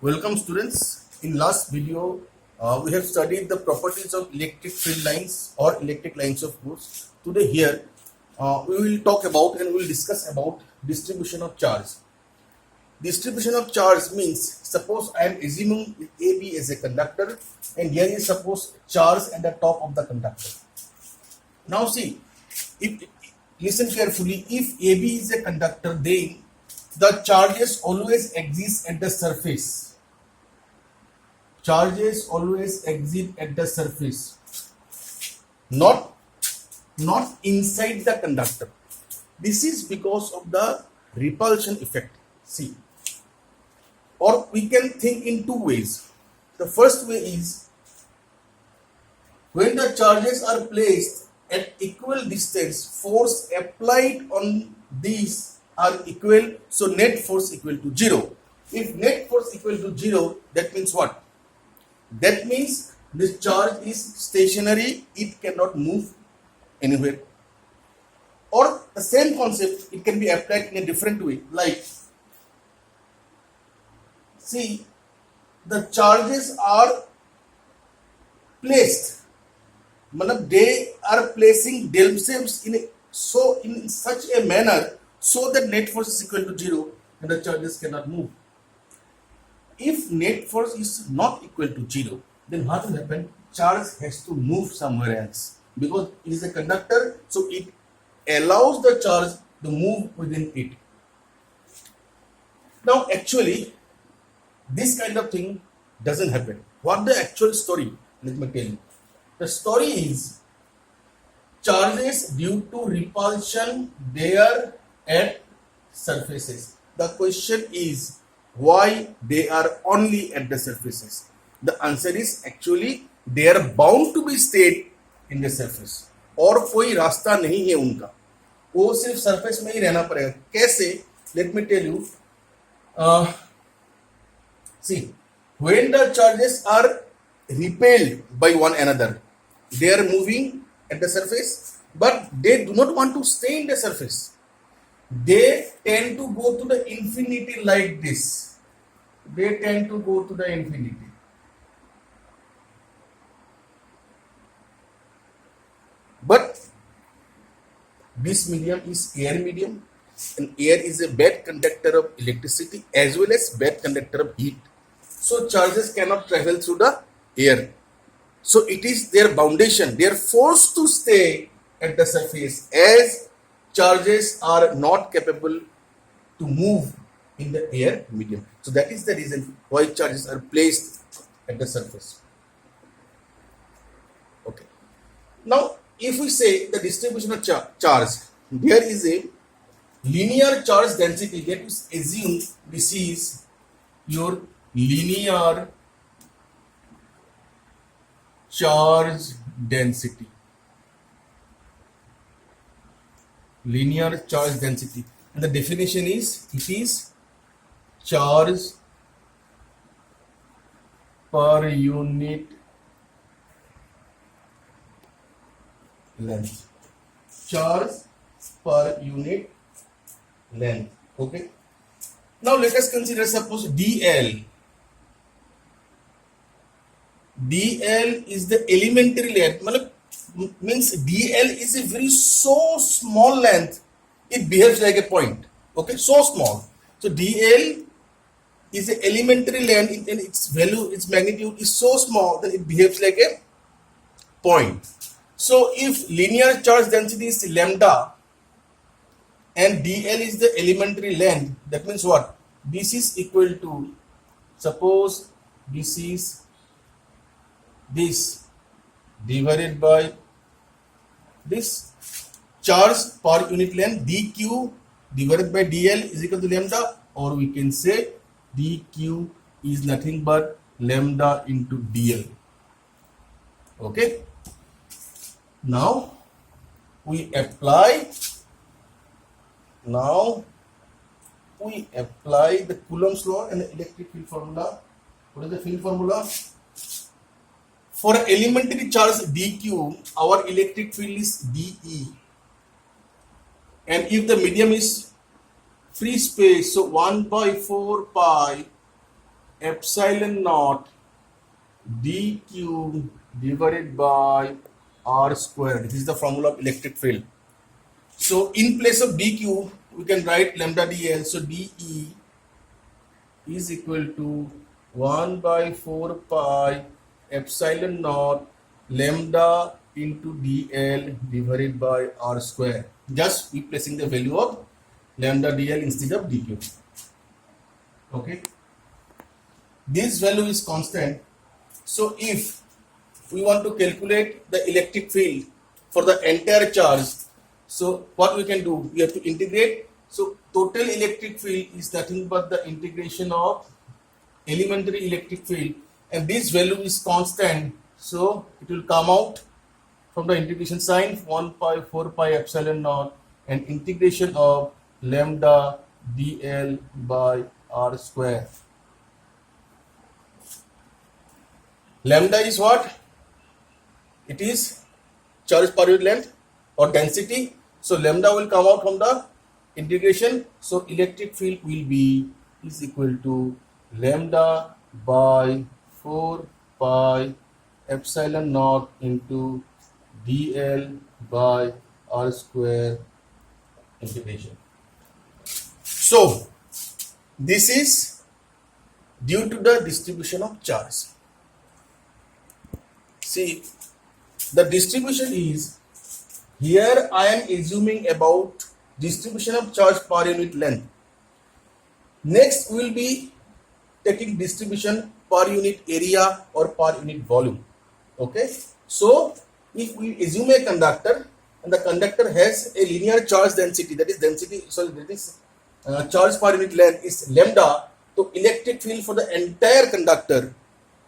Welcome students. In last video, we have studied the properties of electric field lines or electric lines of goods. Today here, we will talk about and we will discuss about distribution of charge. Distribution of charge means suppose I am assuming AB as a conductor and here is suppose charge at the top of the conductor. Now see, if listen carefully, if AB is a conductor, then the charges always exist at the surface. Charges always exist at the surface, not inside the conductor. This is because of the repulsion effect. See, or we can think in two ways. The first way is when the charges are placed at equal distance, force applied on these are equal, so net force equal to 0. If net force equal to 0, that means what? That means this charge is stationary, it cannot move anywhere. Or the same concept, it can be applied in a different way, like see, the charges are placed, they are placing themselves in such a manner so that net force is equal to 0 and the charges cannot move. If net force is not equal to 0, then what will happen? Charge has to move somewhere else because it is a conductor, so it allows the charge to move within it. Now actually, this kind of thing doesn't happen. What the actual story? Let me tell you. The story is charges due to repulsion they are at surfaces. The question is why they are only at the surfaces. The answer is actually they are bound to be stayed in the surface. और कोई रास्ता नहीं है उनका, वो सिर्फ surface में ही रहना पड़ेगा. कैसे? Let me tell you. See, when the charges are repelled by one another, they are moving at the surface, but they do not want to stay in the surface. They tend to go to the infinity like this. They tend to go to the infinity. But this medium is air medium, and air is a bad conductor of electricity as well as bad conductor of heat. So charges cannot travel through the air. So it is their foundation. They are forced to stay at the surface as charges are not capable to move in the air medium. So that is the reason why charges are placed at the surface. Okay. Now, if we say the distribution of charge, there is a linear charge density. Let us assume this is your linear charge density. Linear charge density, and the definition is it is charge per unit length. Charge per unit length. Okay. Now let us consider suppose dl. dl is the elementary length. Means dl is a very so small length, it behaves like a point. Okay, so small. So dl is an elementary length and its value, its magnitude is so small that it behaves like a point. So if linear charge density is lambda and dl is the elementary length, that means what? This is equal to, suppose this is this divided by this charge per unit length, dq divided by dl is equal to lambda, or we can say dq is nothing but lambda into dl. Okay. Now we apply the Coulomb's law and the electric field formula. What is the field formula? For elementary charge dq, our electric field is dE, and if the medium is free space, so 1 by 4 pi epsilon naught dq divided by r square. This is the formula of electric field. So in place of dq, we can write lambda dl. So dE is equal to 1 by 4 pi epsilon naught lambda into dl divided by r square. Just replacing the value of lambda dl instead of dq. Okay. This value is constant. So if we want to calculate the electric field for the entire charge, so what we can do, we have to integrate. So total electric field is nothing but the integration of elementary electric field, and this value is constant, so it will come out from the integration sign 1 pi 4 pi epsilon naught and integration of lambda dl by r square. Lambda is what? It is charge per unit length or density. So lambda will come out from the integration. So electric field will be is equal to lambda by 4 pi epsilon naught into dl by r square integration. So this is due to the distribution of charge. See, the distribution is, here I am assuming about distribution of charge per unit length. Next we will be taking distribution per unit area or per unit volume. Okay. So if we assume a conductor and the conductor has a linear charge density, that is charge per unit length is lambda, so electric field for the entire conductor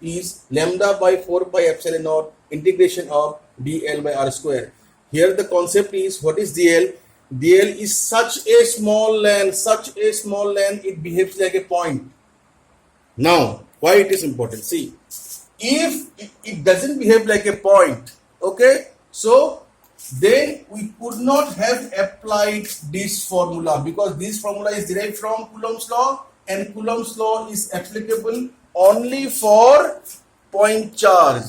is lambda by 4 pi epsilon naught integration of dl by r square. Here the concept is, what is dl? dl is such a small length, it behaves like a point. Now, why it is important? See, if it doesn't behave like a point, okay, so then we could not have applied this formula, because this formula is derived from Coulomb's law, and Coulomb's law is applicable only for point charge.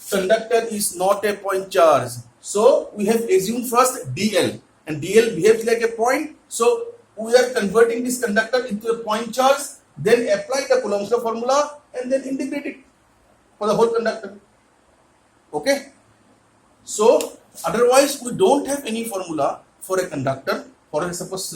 Conductor is not a point charge. So we have assumed first dl, and dl behaves like a point. So we are converting this conductor into a point charge, then apply the Coulomb's law formula and then integrate it for the whole conductor. Okay. So otherwise we don't have any formula for a conductor. For suppose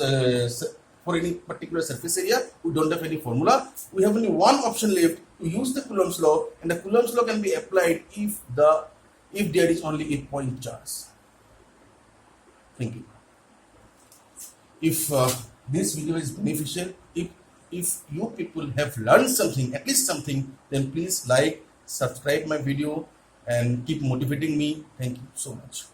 for any particular surface area, we don't have any formula. We have only one option left, to use the Coulomb's law, and the Coulomb's law can be applied if there is only a point charge. Thank you. If this video is beneficial, if you people have learned something, at least something, then please like, subscribe my video and keep motivating me. Thank you so much.